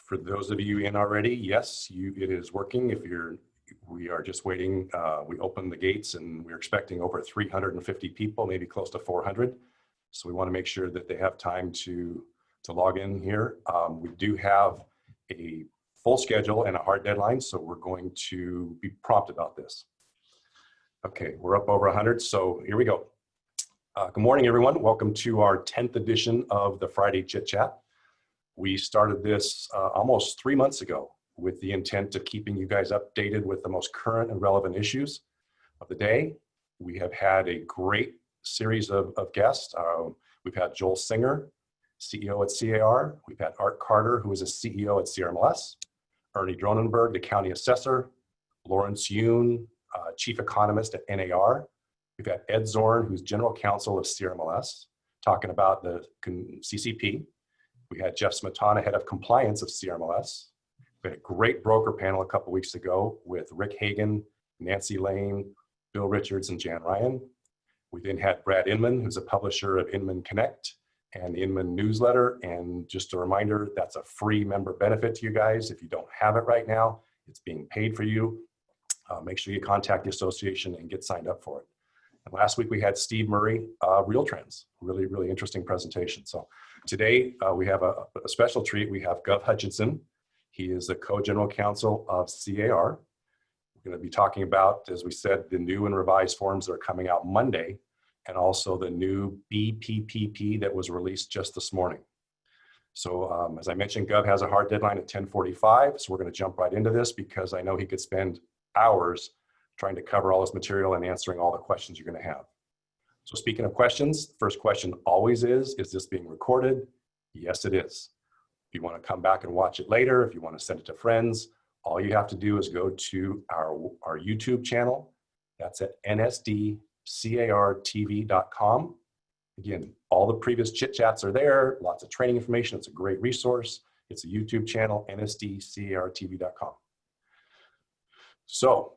For those of you in already, yes, it is working. We are just waiting. We opened the gates and we're expecting over 350 people, maybe close to 400. So we want to make sure that they have time to log in here. We do have a full schedule and a hard deadline, so we're going to be prompt about this. Okay, we're up over 100, so here we go. Good morning, everyone. Welcome to our 10th edition of the Friday Chit Chat. We started this almost 3 months ago with the intent of keeping you guys updated with the most current and relevant issues of the day. We have had a great series of guests. We've had Joel Singer, CEO at C.A.R. We've had Art Carter, who is a CEO at CRMLS, Ernie Dronenberg, the county assessor, Lawrence Yoon, chief economist at NAR. We've had Ed Zorn, who's general counsel of CRMLS, talking about the CCP. We had Jeff Smetana, head of compliance of CRMLS. We had a great broker panel a couple weeks ago with Rick Hagan, Nancy Lane, Bill Richards, and Jan Ryan. We then had Brad Inman, who's a publisher of Inman Connect and the Inman newsletter. And just a reminder, that's a free member benefit to you guys. If you don't have it right now, it's being paid for you. Make sure you contact the association and get signed up for it. And last week we had Steve Murray, Real Trends, really interesting presentation. So today we have a special treat. We have Gov Hutchinson. He is the co-general counsel of C.A.R. We're going to be talking about, as we said, the new and revised forms that are coming out Monday, and also the new BPPP that was released just this morning. So as I mentioned, Gov has a hard deadline at 10:45, so we're going to jump right into this because I know he could spend hours trying to cover all this material and answering all the questions you're going to have. So speaking of questions, the first question always is this being recorded? Yes, it is. If you want to come back and watch it later, if you want to send it to friends, all you have to do is go to our YouTube channel. That's at nsdcartv.com. Again, all the previous chit chats are there, lots of training information. It's a great resource. It's a YouTube channel, nsdcartv.com. So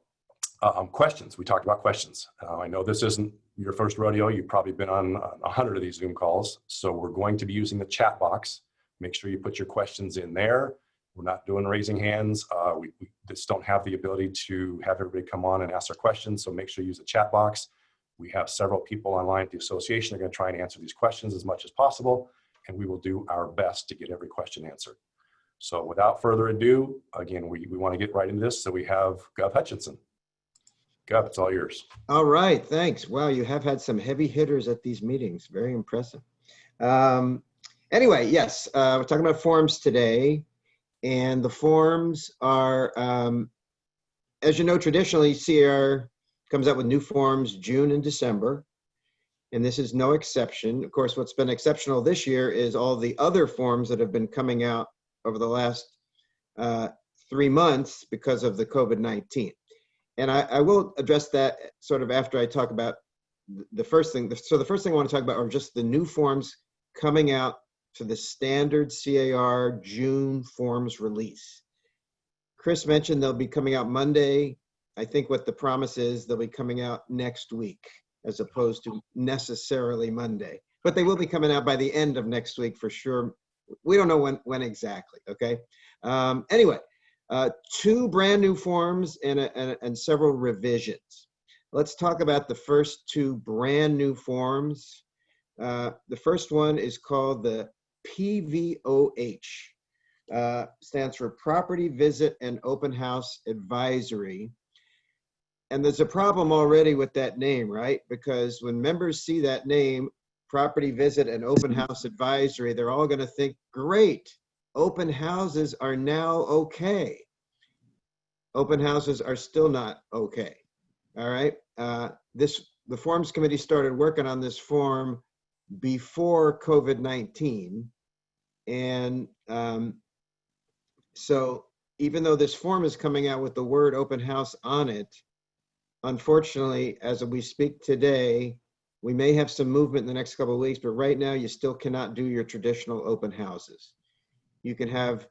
questions, we talked about questions. I know this isn't your first rodeo. You've probably been on 100 of these Zoom calls. So we're going to be using the chat box. Make sure you put your questions in there. We're not doing raising hands. We just don't have the ability to have everybody come on and ask their questions. So make sure you use the chat box. We have several people online at the association. They're going to try and answer these questions as much as possible. And we will do our best to get every question answered. So without further ado, again, we want to get right into this. So we have Gov Hutchinson. Gov, it's all yours. All right, thanks. Wow, you have had some heavy hitters at these meetings. Very impressive. Anyway, yes, we're talking about forms today. And the forms are, as you know, traditionally, C.A.R. comes out with new forms June and December. And this is no exception. Of course, what's been exceptional this year is all the other forms that have been coming out over the last 3 months because of the COVID-19. And I will address that sort of after I talk about the first thing. So the first thing I want to talk about are just the new forms coming out for the standard C.A.R. June forms release. Chris mentioned they'll be coming out Monday. I think what the promise is, they'll be coming out next week as opposed to necessarily Monday. But they will be coming out by the end of next week for sure. We don't know when exactly, okay? Anyway, 2 brand new forms and several revisions. Let's talk about the first 2 brand new forms. The first one is called the PVOH, stands for Property Visit and Open House Advisory. And there's a problem already with that name, right? Because when members see that name, Property Visit and Open House Advisory, they're all going to think, great, open houses are now okay. Open houses are still not okay. All right. The Forms Committee started working on this form before COVID-19. And so even though this form is coming out with the word open house on it, unfortunately, as we speak today, we may have some movement in the next couple of weeks, but right now you still cannot do your traditional open houses. You can have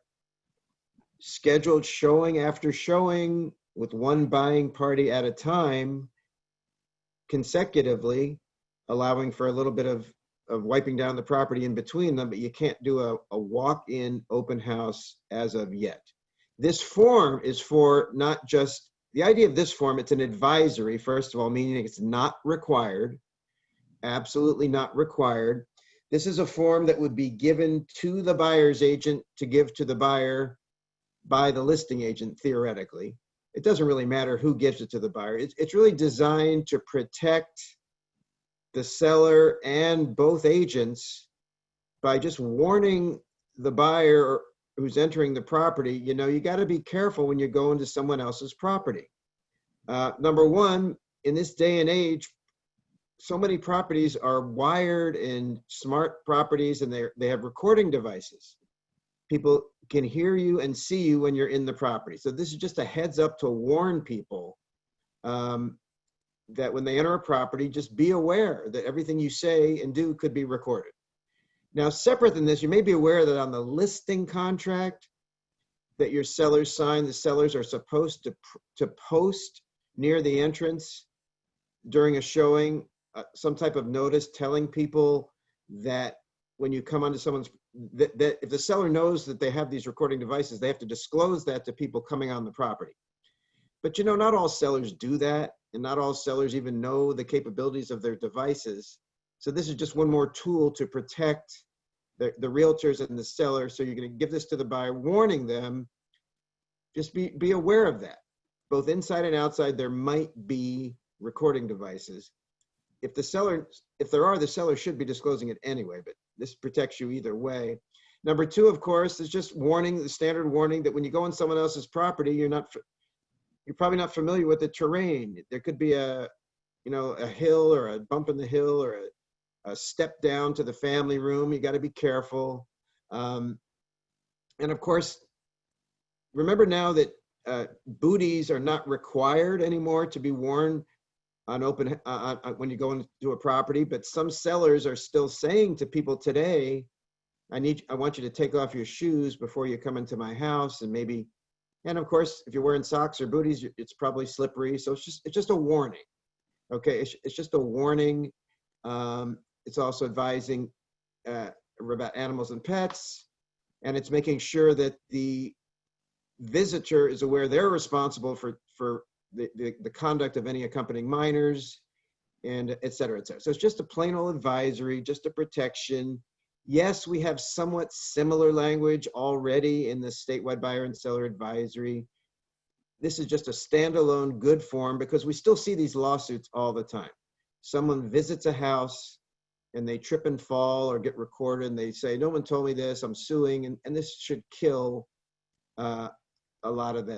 scheduled showing after showing with one buying party at a time consecutively, allowing for a little bit of of wiping down the property in between them, but you can't do a walk-in open house as of yet. This form is for not just, the idea of this form, it's an advisory, first of all, meaning it's not required, absolutely not required. This is a form that would be given to the buyer's agent to give to the buyer by the listing agent, theoretically. It doesn't really matter who gives it to the buyer. It's really designed to protect the seller and both agents by just warning the buyer who's entering the property, you know, you got to be careful when you go into someone else's property. Number one, in this day and age, so many properties are wired in smart properties, and they have recording devices. People can hear you and see you when you're in the property. So this is just a heads up to warn people that when they enter a property, just be aware that everything you say and do could be recorded. Now, separate than this, you may be aware that on the listing contract that your sellers sign, the sellers are supposed to post near the entrance during a showing some type of notice telling people that when you come onto someone's, that if the seller knows that they have these recording devices, they have to disclose that to people coming on the property. But you know, not all sellers do that, and not all sellers even know the capabilities of their devices. So this is just one more tool to protect the realtors and the seller. So you're going to give this to the buyer, warning them, just be aware of that. Both inside and outside, there might be recording devices. If there are, the seller should be disclosing it anyway, but this protects you either way. Number two, of course, is just warning, the standard warning that when you go on someone else's property, you're probably not familiar with the terrain. There could be a hill or a bump in the hill or a step down to the family room. You got to be careful. And of course, remember now that booties are not required anymore to be worn on open when you go into a property, but some sellers are still saying to people today, I want you to take off your shoes before you come into my house, and of course, if you're wearing socks or booties, it's probably slippery. So it's just a warning. Okay, it's just a warning. It's also advising about animals and pets, and it's making sure that the visitor is aware they're responsible for the conduct of any accompanying minors, and et cetera, et cetera. So it's just a plain old advisory, just a protection. Yes, we have somewhat similar language already in the statewide buyer and seller advisory. This is just a standalone good form because we still see these lawsuits all the time. Someone visits a house and they trip and fall or get recorded and they say, no one told me this, I'm suing, and this should kill a lot of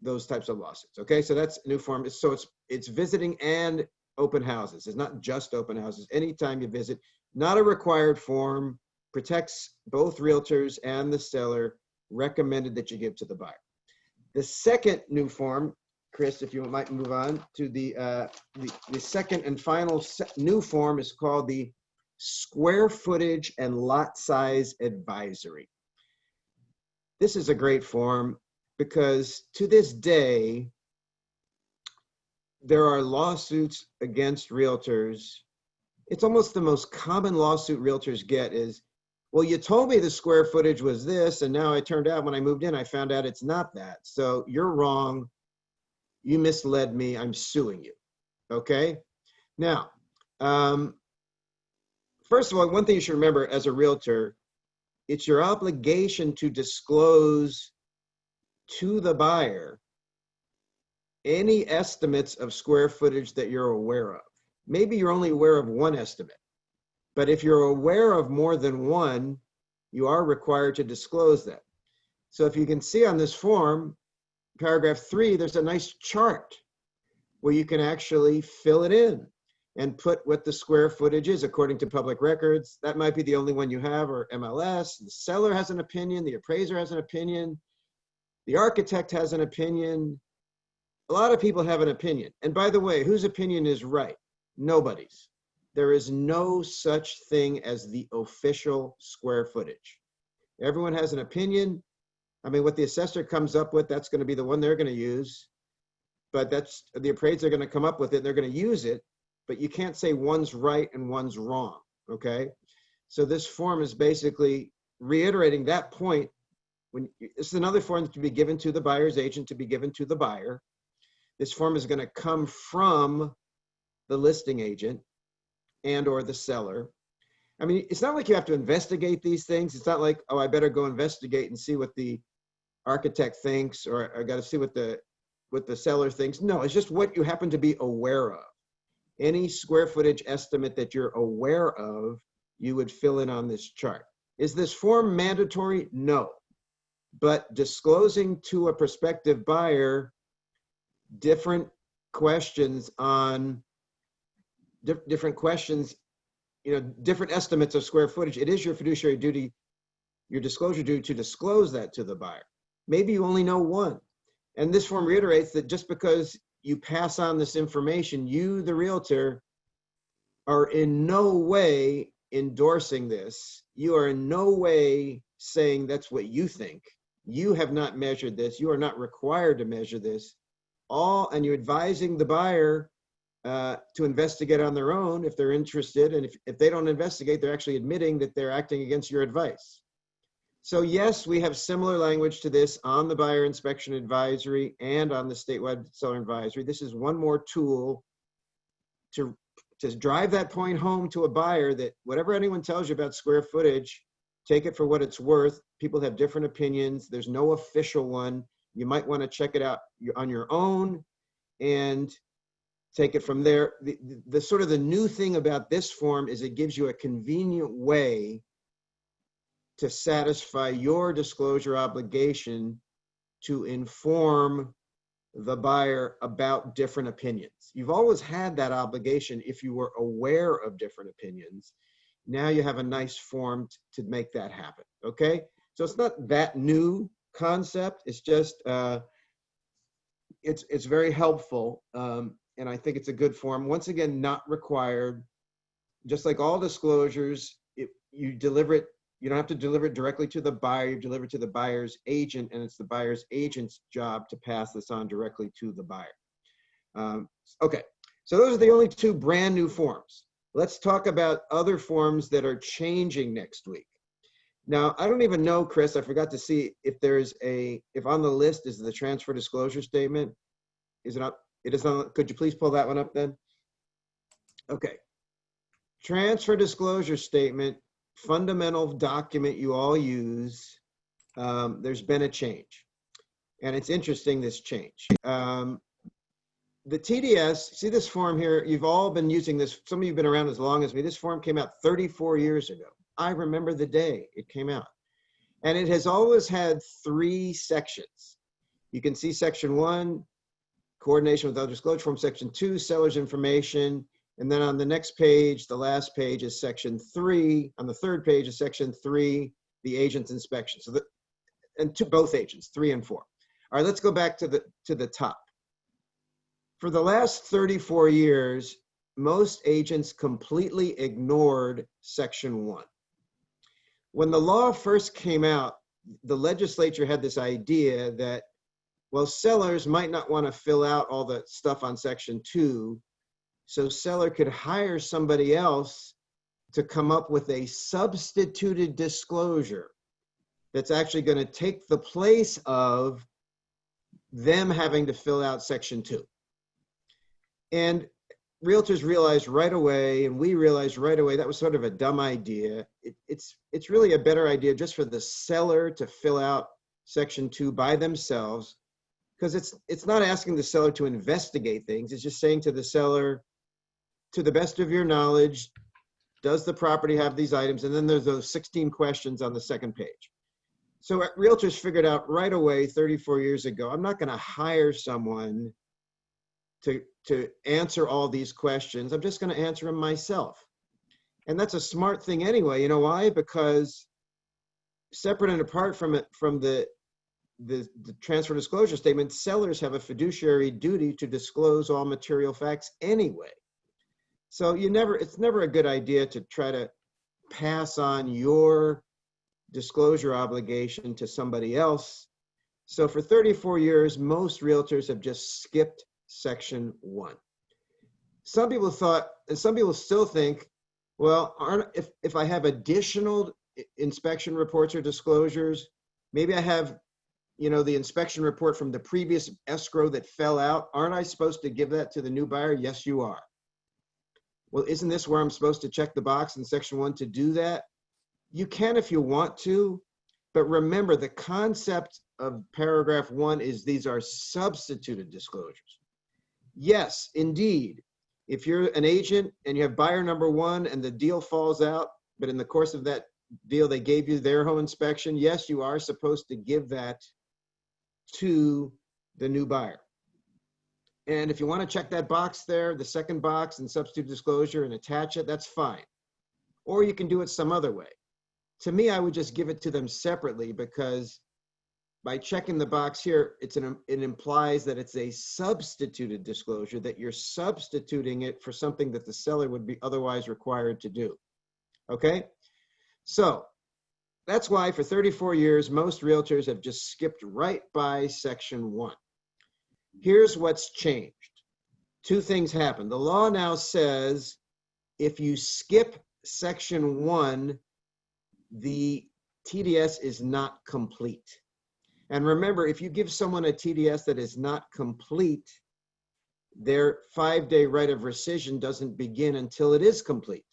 those types of lawsuits. Okay, so that's a new form. So it's visiting and open houses. It's not just open houses. Anytime you visit, not a required form, protects both realtors and the seller, recommended that you give to the buyer. The second new form, Chris, if you might move on to the second and final new form, is called the square footage and lot size advisory. This is a great form because to this day, there are lawsuits against realtors. It's almost the most common lawsuit realtors get is, well, you told me the square footage was this, and now it turned out when I moved in, I found out it's not that. So you're wrong. You misled me. I'm suing you. Okay? Now, first of all, one thing you should remember as a realtor, it's your obligation to disclose to the buyer any estimates of square footage that you're aware of. Maybe you're only aware of one estimate, but if you're aware of more than one, you are required to disclose that. So if you can see on this form, paragraph 3, there's a nice chart where you can actually fill it in and put what the square footage is according to public records. That might be the only one you have, or MLS. The seller has an opinion, the appraiser has an opinion, the architect has an opinion. A lot of people have an opinion. And by the way, whose opinion is right? Nobody's. There is no such thing as the official square footage. Everyone has an opinion. I mean, what the assessor comes up with, that's going to be the one they're going to use. But that's the appraiser going to come up with it. They're going to use it. But you can't say one's right and one's wrong. okay? So this form is basically reiterating that point. This is another form to be given to the buyer's agent, to be given to the buyer. This form is going to come from the listing agent and or the seller. I mean, it's not like you have to investigate these things. It's not like, oh, I better go investigate and see what the architect thinks, or I got to see what the seller thinks. No, it's just what you happen to be aware of. Any square footage estimate that you're aware of, you would fill in on this chart. Is this form mandatory? No. But disclosing to a prospective buyer different questions on different questions, different estimates of square footage, it is your fiduciary duty, your disclosure duty, to disclose that to the buyer. Maybe you only know one. And this form reiterates that just because you pass on this information, you, the realtor, are in no way endorsing this. You are in no way saying that's what you think. You have not measured this. You are not required to measure this. And you're advising the buyer to investigate on their own if they're interested. And if they don't investigate, they're actually admitting that they're acting against your advice. So yes, we have similar language to this on the buyer inspection advisory and on the statewide seller advisory. This is one more tool to drive that point home to a buyer that whatever anyone tells you about square footage, take it for what it's worth. People have different opinions. There's no official one. You might want to check it out on your own and take it from there. The sort of the new thing about this form is it gives you a convenient way to satisfy your disclosure obligation to inform the buyer about different opinions. You've always had that obligation if you were aware of different opinions. Now you have a nice form to make that happen, okay? So it's not that new concept. It's just, it's very helpful, and I think it's a good form. Once again, not required. Just like all disclosures, you deliver it, you don't have to deliver it directly to the buyer, you deliver it to the buyer's agent, and it's the buyer's agent's job to pass this on directly to the buyer. Okay, so those are the only two brand new forms. Let's talk about other forms that are changing next week. Now, I don't even know, Chris, I forgot to see if if on the list is the transfer disclosure statement. Is it up? It is on. Could you please pull that one up then? Okay. Transfer disclosure statement, fundamental document you all use. There's been a change. And it's interesting, this change. The TDS, see this form here, you've all been using this. Some of you have been around as long as me. This form came out 34 years ago. I remember the day it came out. And it has always had 3 sections. You can see section 1, coordination with other disclosure form, section 2, seller's information. And then on the next page, the last page is section 3. On the third page is section 3, the agent's inspection. So and to both agents, 3 and 4. All right, let's go back to the top. For the last 34 years, most agents completely ignored section 1. When the law first came out, the legislature had this idea that, well, sellers might not want to fill out all the stuff on section 2, so seller could hire somebody else to come up with a substituted disclosure that's actually going to take the place of them having to fill out section 2. And realtors realized right away, and we realized right away, that was sort of a dumb idea. It's really a better idea just for the seller to fill out section 2 by themselves, because it's not asking the seller to investigate things. It's just saying to the seller, to the best of your knowledge, does the property have these items? And then there's those 16 questions on the second page. So realtors figured out right away 34 years ago, I'm not going to hire someone to answer all these questions. I'm just going to answer them myself. And that's a smart thing anyway. You know why? Because separate and apart from the transfer disclosure statement, sellers have a fiduciary duty to disclose all material facts anyway. So it's never a good idea to try to pass on your disclosure obligation to somebody else. So for 34 years, most realtors have just skipped section 1. Some people thought, and some people still think, Well, if I have additional inspection reports or disclosures, maybe I have, the inspection report from the previous escrow that fell out. Aren't I supposed to give that to the new buyer? Yes, you are. Well, isn't this where I'm supposed to check the box in section 1 to do that? You can if you want to, but remember the concept of paragraph 1 is these are substituted disclosures. Yes, indeed. If you're an agent and you have buyer number 1 and the deal falls out, but in the course of that deal, they gave you their home inspection, yes, you are supposed to give that to the new buyer. And if you want to check that box there, the second box and substitute disclosure and attach it, that's fine. Or you can do it some other way. To me, I would just give it to them separately because by checking the box here, it implies that it's a substituted disclosure, that you're substituting it for something that the seller would be otherwise required to do. Okay? So that's why for 34 years, most realtors have just skipped right by section 1. Here's what's changed. 2 things happen. The law now says if you skip section 1, the TDS is not complete. And remember, if you give someone a TDS that is not complete, their 5-day right of rescission doesn't begin until it is complete.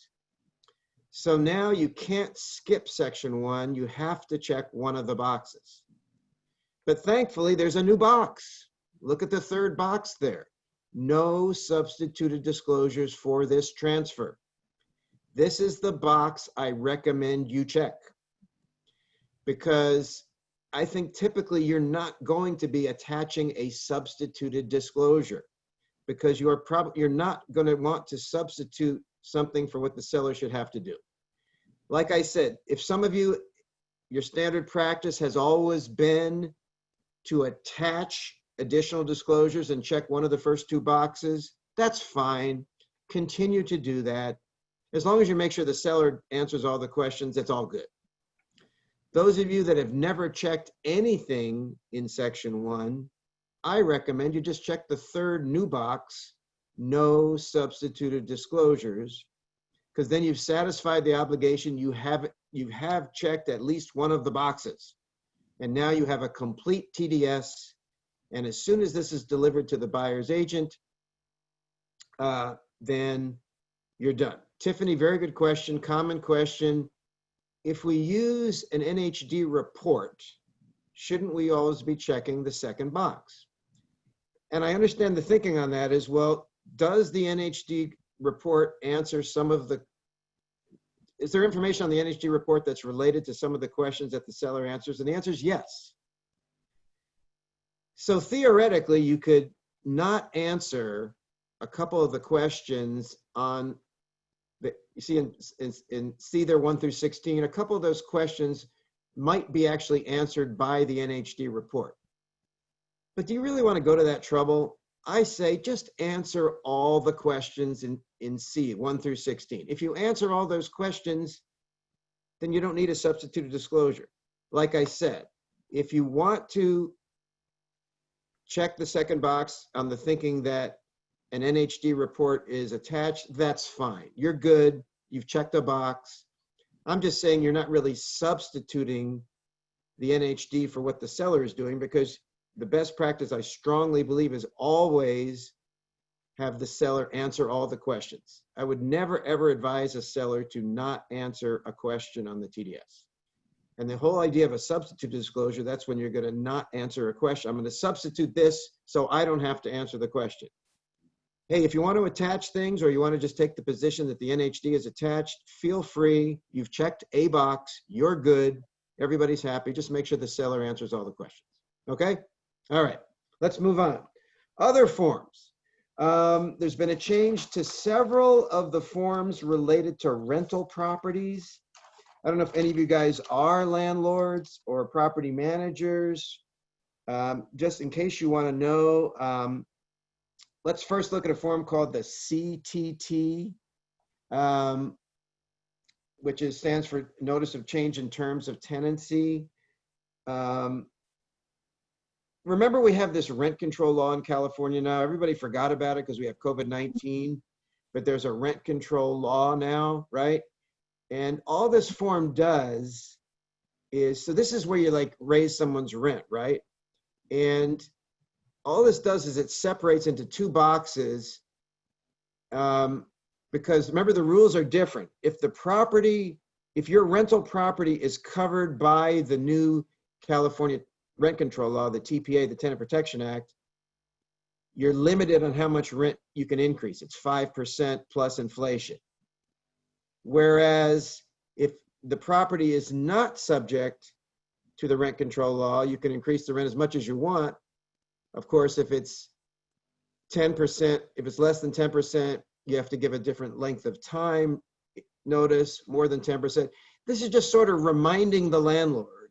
So now you can't skip section 1, you have to check one of the boxes. But thankfully, there's a new box. Look at the 3rd box there. No substituted disclosures for this transfer. This is the box I recommend you check because I think typically you're not going to be attaching a substituted disclosure because you're not going to want to substitute something for what the seller should have to do. Like I said, if some of you, your standard practice has always been to attach additional disclosures and check one of the first 2 boxes, that's fine. Continue to do that. As long as you make sure the seller answers all the questions, it's all good. Those of you that have never checked anything in section 1, I recommend you just check the 3rd new box, no substituted disclosures, because then you've satisfied the obligation. You have checked at least one of the boxes. And now you have a complete TDS. And as soon as this is delivered to the buyer's agent, then you're done. Tiffany, very good question, common question. If we use an NHD report, shouldn't we always be checking the 2nd box? And I understand the thinking on that is, well, does the NHD report answer some of the, is there information on the NHD report that's related to some of the questions that the seller answers? And the answer is yes. So theoretically, you could not answer a couple of the questions on the, you see in C there 1 through 16, a couple of those questions might be actually answered by the NHD report. But do you really want to go to that trouble? I say just answer all the questions in C 1 through 16. If you answer all those questions, then you don't need a substituted disclosure. Like I said, if you want to check the 2nd box on the thinking that an NHD report is attached, that's fine. You're good. You've checked a box. I'm just saying you're not really substituting the NHD for what the seller is doing, because the best practice, I strongly believe, is always have the seller answer all the questions. I would never, ever advise a seller to not answer a question on the TDS. And the whole idea of a substitute disclosure, that's when you're going to not answer a question. I'm going to substitute this so I don't have to answer the question. Hey, if you want to attach things or you want to just take the position that the NHD is attached, feel free. You've checked a box. You're good. Everybody's happy. Just make sure the seller answers all the questions. Okay? All right. Let's move on. Other forms. There's been a change to several of the forms related to rental properties. I don't know if any of you guys are landlords or property managers. Just in case you want to know, let's first look at a form called the CTT, which stands for Notice of Change in Terms of Tenancy. Remember, we have this rent control law in California now. Everybody forgot about it because we have COVID-19. but there's a rent control law now, right? And all this form does is, so this is where you like raise someone's rent, right? And all this does is it separates into two boxes, because remember the rules are different. If your rental property is covered by the new California rent control law, the TPA, the Tenant Protection Act, you're limited on how much rent you can increase. It's 5% plus inflation. Whereas if the property is not subject to the rent control law, you can increase the rent as much as you want. Of course, if it's 10%, if it's less than 10%, you have to give a different length of time notice. More than 10%. This is just sort of reminding the landlord,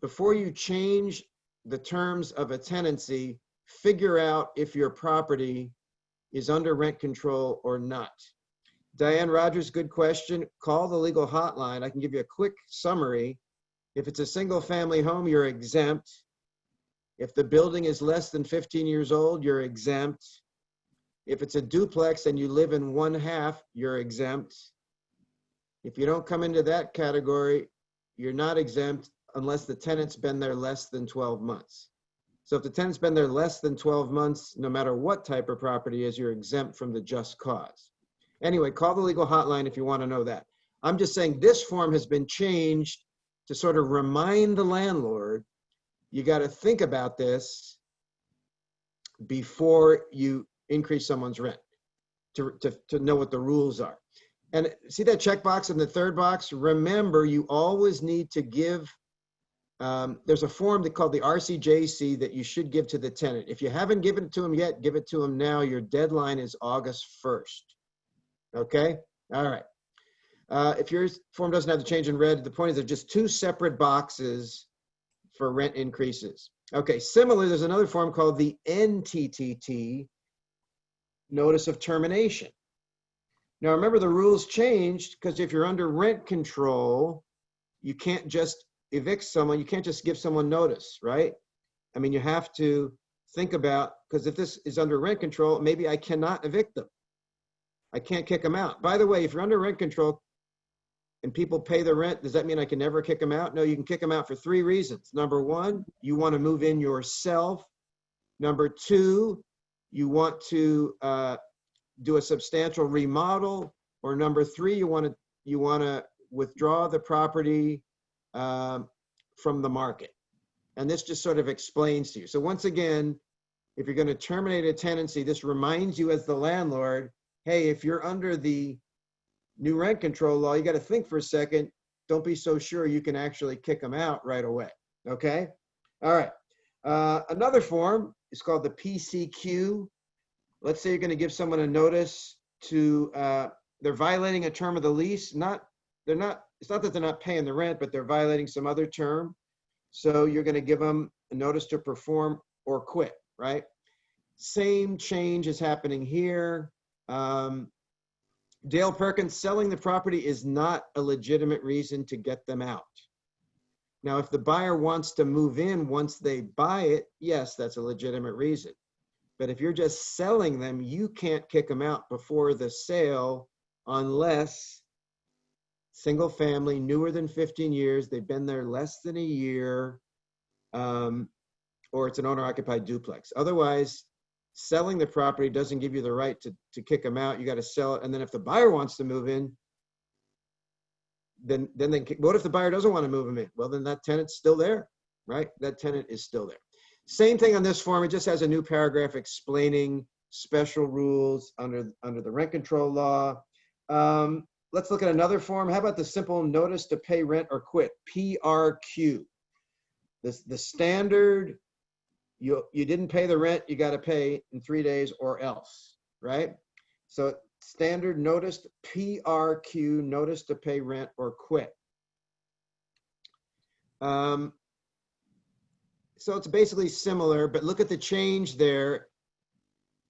before you change the terms of a tenancy, figure out if your property is under rent control or not. Diane Rogers, good question. Call the legal hotline. I can give you a quick summary. If it's a single family home, you're exempt. If the building is less than 15 years old, you're exempt. If it's a duplex and you live in one half, you're exempt. If you don't come into that category, you're not exempt unless the tenant's been there less than 12 months. So if the tenant's been there less than 12 months, no matter what type of property is, you're exempt from the just cause. Anyway, call the legal hotline if you want to know that. I'm just saying this form has been changed to sort of remind the landlord, you got to think about this before you increase someone's rent, to know what the rules are. And see that checkbox in the third box? Remember, you always need to give, there's a form called the RCJC that you should give to the tenant. If you haven't given it to them yet, give it to them now. Your deadline is August 1st. Okay? All right. If your form doesn't have the change in red, the point is there's just two separate boxes for rent increases. Okay, similarly, there's another form called the NTTT, Notice of Termination. Now remember, the rules changed because if you're under rent control, you can't just evict someone, you can't just give someone notice, right? I mean, you have to think about, because if this is under rent control, maybe I cannot evict them. I can't kick them out. By the way, if you're under rent control and people pay the rent, does that mean I can never kick them out? No, you can kick them out for three reasons. Number one, you want to move in yourself. Number two, you want to do a substantial remodel. Or number three, you want to withdraw the property from the market. And this just sort of explains to you. So once again, if you're going to terminate a tenancy, this reminds you as the landlord, hey, if you're under the new rent control law, you got to think for a second. Don't be so sure you can actually kick them out right away. Okay? All right. Another form is called the PCQ. Let's say you're going to give someone a notice to, they're violating a term of the lease. It's not that they're not paying the rent, but they're violating some other term. So you're going to give them a notice to perform or quit, right? Same change is happening here. Dale Perkins, selling the property is not a legitimate reason to get them out. Now, if the buyer wants to move in once they buy it, yes, that's a legitimate reason. But if you're just selling them, you can't kick them out before the sale unless single family, newer than 15 years, they've been there less than a year, or it's an owner-occupied duplex. Otherwise, selling the property doesn't give you the right to kick them out. You got to sell it. And then if the buyer wants to move in, then what if the buyer doesn't want to move them in? Well, then that tenant's still there, right? That tenant is still there. Same thing on this form. It just has a new paragraph explaining special rules under the rent control law. Let's look at another form. How about the simple notice to pay rent or quit, PRQ? The standard, you didn't pay the rent, you got to pay in 3 days or else, right? So standard notice, PRQ, notice to pay rent or quit. So it's basically similar, but look at the change there.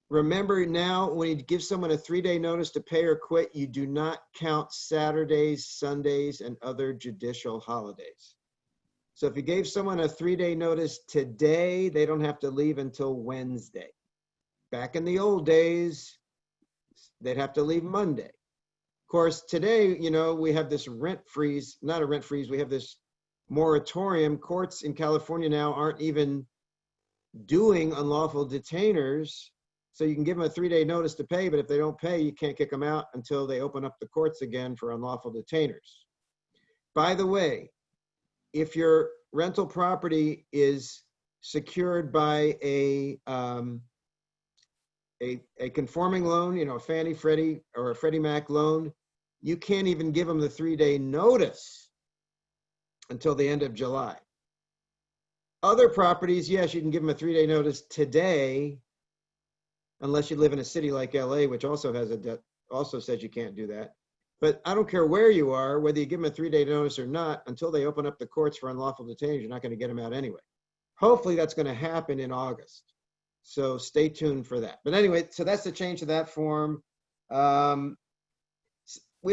Remember now, when you give someone a 3-day notice to pay or quit, you do not count Saturdays, Sundays, and other judicial holidays. So if you gave someone a 3-day notice today, they don't have to leave until Wednesday. Back in the old days, they'd have to leave Monday. Of course, today, you know, we have this rent freeze, not a rent freeze, we have this moratorium. Courts in California now aren't even doing unlawful detainers. So you can give them a 3-day notice to pay, but if they don't pay, you can't kick them out until they open up the courts again for unlawful detainers. By the way, if your rental property is secured by a conforming loan, you know, a Fannie, Freddie, or a Freddie Mac loan, you can't even give them the 3-day notice until the end of July. Other properties, yes, you can give them a 3-day notice today, unless you live in a city like LA, which also has also says you can't do that. But I don't care where you are, whether you give them a 3-day notice or not, until they open up the courts for unlawful detainers, you're not going to get them out anyway. Hopefully that's going to happen in August. So stay tuned for that. But anyway, so that's the change to that form. We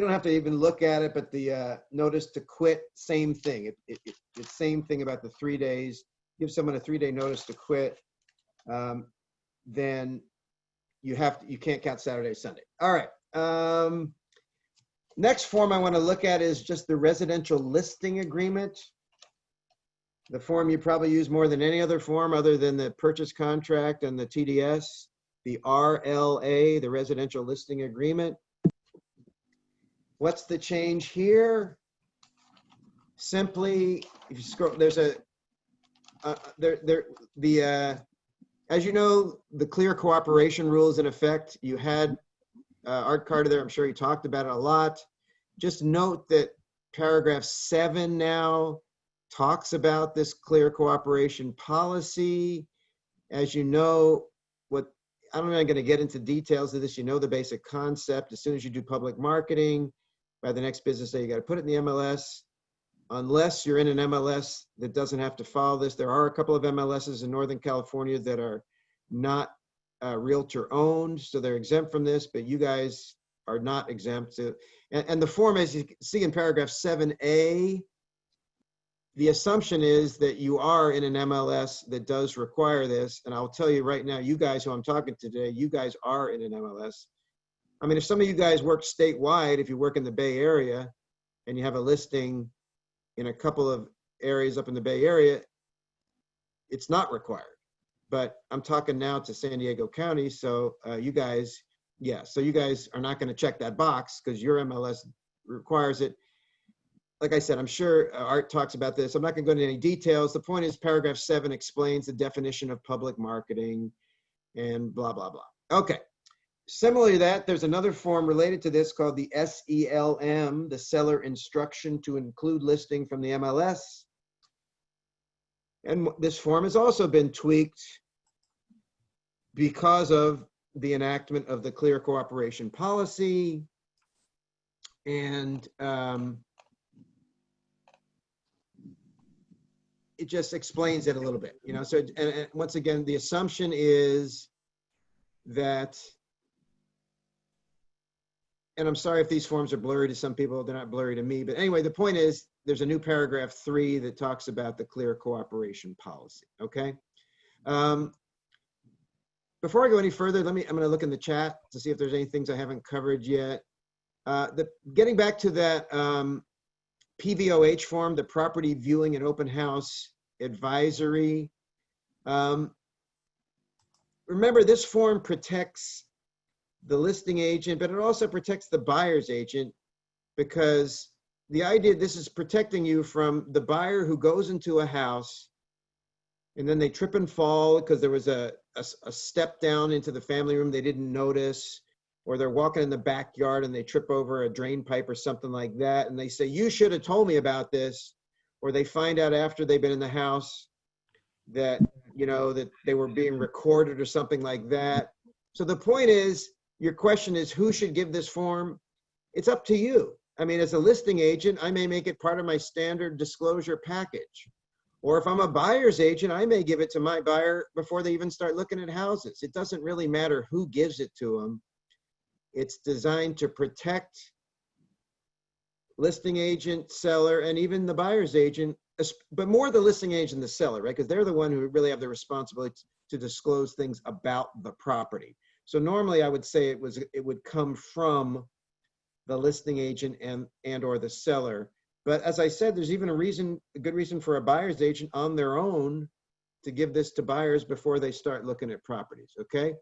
don't have to even look at it, but the notice to quit, same thing. It's same thing about the 3 days. Give someone a 3-day notice to quit, then you can't count Saturday, Sunday. All right. Next form I want to look at is just the residential listing agreement. The form you probably use more than any other form other than the purchase contract and the TDS, the RLA, the residential listing agreement. What's the change here? Simply, if you scroll, there's a, as you know, the clear cooperation rule is in effect. You had Art Carter there, I'm sure he talked about it a lot. Just note that paragraph 7 now talks about this clear cooperation policy. As you know, I'm not going to get into details of this. You know the basic concept. As soon as you do public marketing, by the next business day, you got to put it in the MLS. Unless you're in an MLS that doesn't have to follow this. There are a couple of MLSs in Northern California that are not realtor owned, so they're exempt from this, but you guys are not exempt. And the form, as you can see in paragraph 7A, the assumption is that you are in an MLS that does require this. And I'll tell you right now, you guys who I'm talking to today, you guys are in an MLS. I mean, if some of you guys work statewide, if you work in the Bay Area and you have a listing in a couple of areas up in the Bay Area, it's not required. But I'm talking now to San Diego County, so you guys, yeah, so you guys are not going to check that box because your MLS requires it. Like I said, I'm sure Art talks about this. I'm not going to go into any details. The point is paragraph 7 explains the definition of public marketing and blah, blah, blah. Okay. Similar to that, there's another form related to this called the SELM, the Seller Instruction to Include Listing from the MLS. And this form has also been tweaked because of the enactment of the Clear Cooperation Policy. And it just explains it a little bit, you know. So, and once again, the assumption is that, and I'm sorry if these forms are blurry to some people, they're not blurry to me, but anyway, the point is there's a new paragraph 3 that talks about the Clear Cooperation Policy, okay? Before I go any further, I'm gonna look in the chat to see if there's any things I haven't covered yet. Getting back to that PVOH form, the Property Viewing and Open House Advisory. Remember, this form protects the listing agent, but it also protects the buyer's agent, because the idea, this is protecting you from the buyer who goes into a house and then they trip and fall because there was a step down into the family room they didn't notice, or they're walking in the backyard and they trip over a drain pipe or something like that, and they say, you should have told me about this, or they find out after they've been in the house that, you know, that they were being recorded or something like that. So the point is, your question is, who should give this form? It's up to you. I mean, as a listing agent, I may make it part of my standard disclosure package. Or if I'm a buyer's agent, I may give it to my buyer before they even start looking at houses. It doesn't really matter who gives it to them. It's designed to protect listing agent, seller, and even the buyer's agent, but more the listing agent and the seller, right? Because they're the one who really have the responsibility to disclose things about the property. So normally I would say it would come from the listing agent and or the seller. But as I said, there's even a good reason for a buyer's agent on their own to give this to buyers before they start looking at properties. Okay.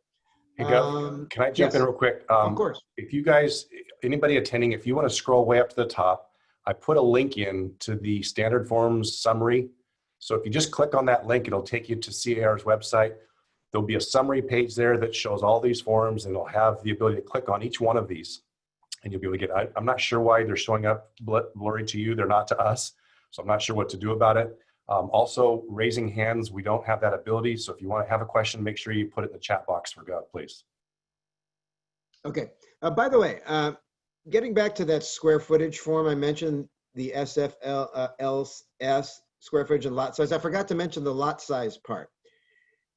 Hey, Gov, can I jump in Yes, real quick? of course. If you guys, anybody attending, if you want to scroll way up to the top, I put a link in to the standard forms summary. So if you just click on that link, it'll take you to C.A.R.'s website. There'll be a summary page there that shows all these forms, and it'll have the ability to click on each one of these. And you'll be able to get, I'm not sure why they're showing up blurry to you. They're not to us. So I'm not sure what to do about it. Also, raising hands, we don't have that ability. So if you want to have a question, make sure you put it in the chat box for Gov, please. Okay. By the way, getting back to that square footage form, I mentioned the SFLS square footage and lot size. I forgot to mention the lot size part.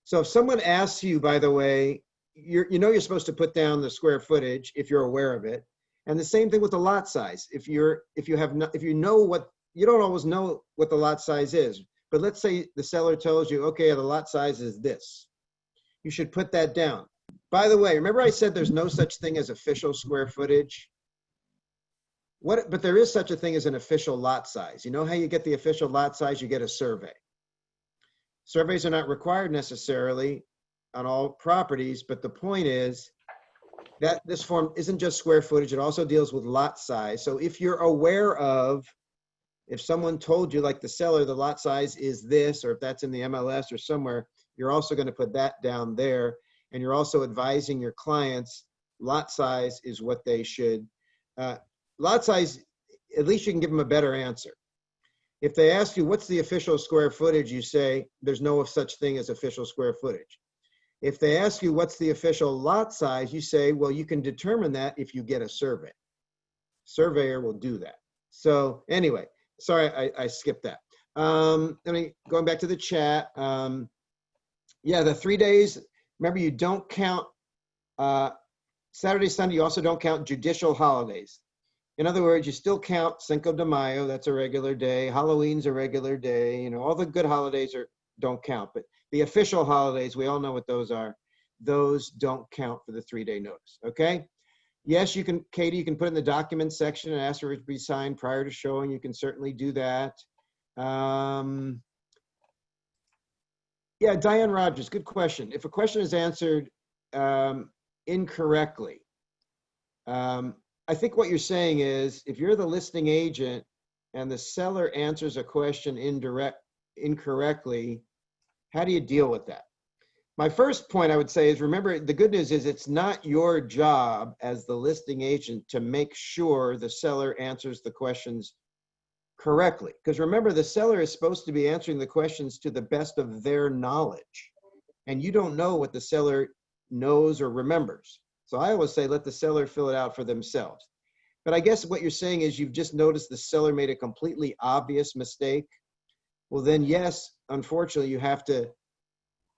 So if someone asks you, by the way, you're supposed to put down the square footage if you're aware of it, and the same thing with the lot size. If you don't always know what the lot size is, but let's say the seller tells you, okay, the lot size is this. You should put that down. By the way, remember I said there's no such thing as official square footage? But there is such a thing as an official lot size. You know how you get the official lot size? You get a survey. Surveys are not required necessarily on all properties, but the point is that this form isn't just square footage, it also deals with lot size. So if you're aware of, if someone told you, like the seller, the lot size is this, or if that's in the MLS or somewhere, you're also going to put that down there. And you're also advising your clients lot size is what they should, lot size, at least you can give them a better answer. If they ask you, what's the official square footage? You say, there's no such thing as official square footage. If they ask you, what's the official lot size? You say, well, you can determine that if you get a survey. Surveyor will do that. So anyway, sorry, I skipped that. Going back to the chat. Yeah, the 3 days, remember you don't count Saturday, Sunday, you also don't count judicial holidays. In other words, you still count Cinco de Mayo, that's a regular day. Halloween's a regular day. All the good holidays don't count, but the official holidays, we all know what those are. Those don't count for the 3-day notice, okay? Yes, you can, Katie, you can put in the documents section and ask for it to be signed prior to showing. You can certainly do that. Yeah, Diane Rogers, good question. If a question is answered incorrectly, I think what you're saying is if you're the listing agent and the seller answers a question incorrectly, how do you deal with that? My first point I would say is, remember, the good news is it's not your job as the listing agent to make sure the seller answers the questions correctly. Because remember, the seller is supposed to be answering the questions to the best of their knowledge. And you don't know what the seller knows or remembers. So I always say, let the seller fill it out for themselves. But I guess what you're saying is you've just noticed the seller made a completely obvious mistake. Well, then yes, unfortunately, you have to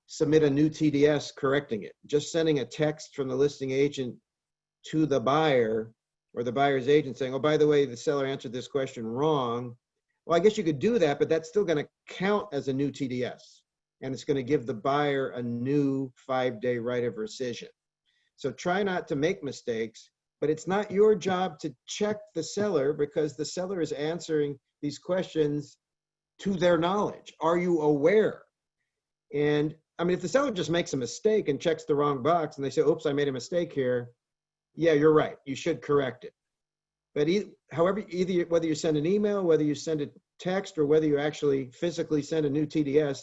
submit a new TDS correcting it. Just sending a text from the listing agent to the buyer or the buyer's agent saying, oh, by the way, the seller answered this question wrong. Well, I guess you could do that, but that's still going to count as a new TDS. And it's going to give the buyer a new 5-day right of rescission. So try not to make mistakes, but it's not your job to check the seller because the seller is answering these questions to their knowledge. Are you aware? And I mean, if the seller just makes a mistake and checks the wrong box and they say, oops, I made a mistake here. Yeah, you're right. You should correct it. But however, either whether you send an email, whether you send a text, or whether you actually physically send a new TDS,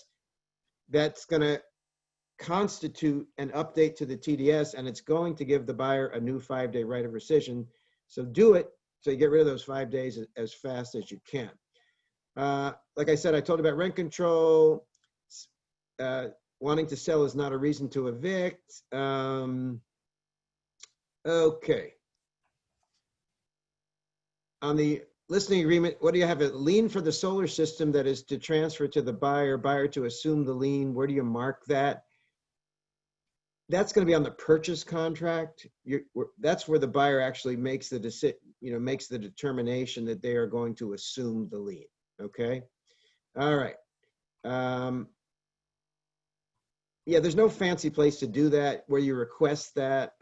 that's going to constitute an update to the TDS, and it's going to give the buyer a new 5-day right of rescission. So do it so you get rid of those 5 days as fast as you can. Like I said, I told you about rent control. Wanting to sell is not a reason to evict. Okay. On the listing agreement, what do you have? A lien for the solar system that is to transfer to the buyer to assume the lien. Where do you mark that? That's going to be on the purchase contract. That's where the buyer actually makes the decision, makes the determination that they are going to assume the lien. Okay. All right. yeah, there's no fancy place to do that where you request that.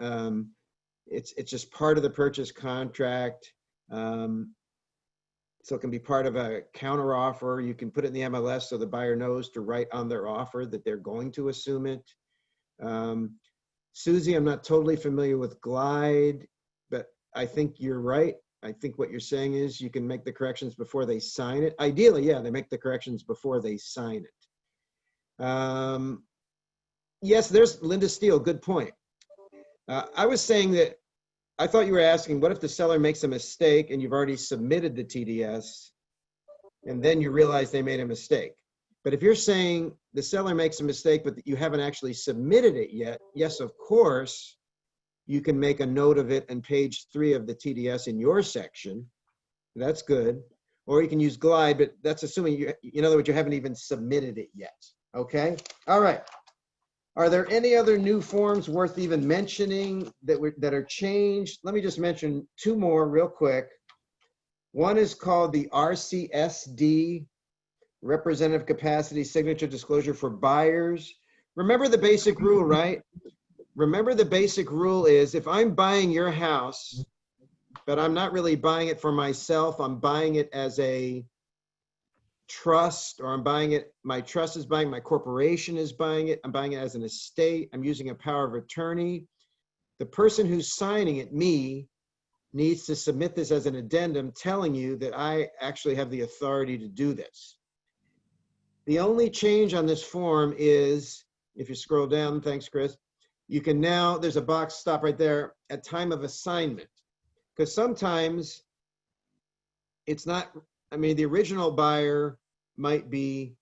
It's just part of the purchase contract. Um, so it can be part of a counter offer. You can put it in the MLS so the buyer knows to write on their offer that they're going to assume it. Um, Susie, I'm not totally familiar with Glide, but I think you're right. I think what you're saying is you can make the corrections before they sign it. Ideally, yeah, they make the corrections before they sign it. Yes, there's Linda Steele, good point. I was saying that I thought you were asking, what if the seller makes a mistake and you've already submitted the TDS and then you realize they made a mistake? But if you're saying the seller makes a mistake, but you haven't actually submitted it yet, yes, of course, you can make a note of it on page 3 of the TDS in your section. That's good. Or you can use Glide, but that's assuming you, in other words, you haven't even submitted it yet. Okay. All right. Are there any other new forms worth even mentioning that are changed? Let me just mention 2 more real quick. One is called the RCSD, Representative Capacity Signature Disclosure for Buyers. Remember the basic rule, right? Remember the basic rule is if I'm buying your house, but I'm not really buying it for myself, I'm buying it as a trust, or I'm buying it, my trust is buying, my corporation is buying it, I'm buying it as an estate, I'm using a power of attorney. The person who's signing it, me, needs to submit this as an addendum telling you that I actually have the authority to do this. The only change on this form is, if you scroll down, thanks, Chris, you can now, there's a box, stop right there, at time of assignment. Because sometimes it's not, I mean, the original buyer might be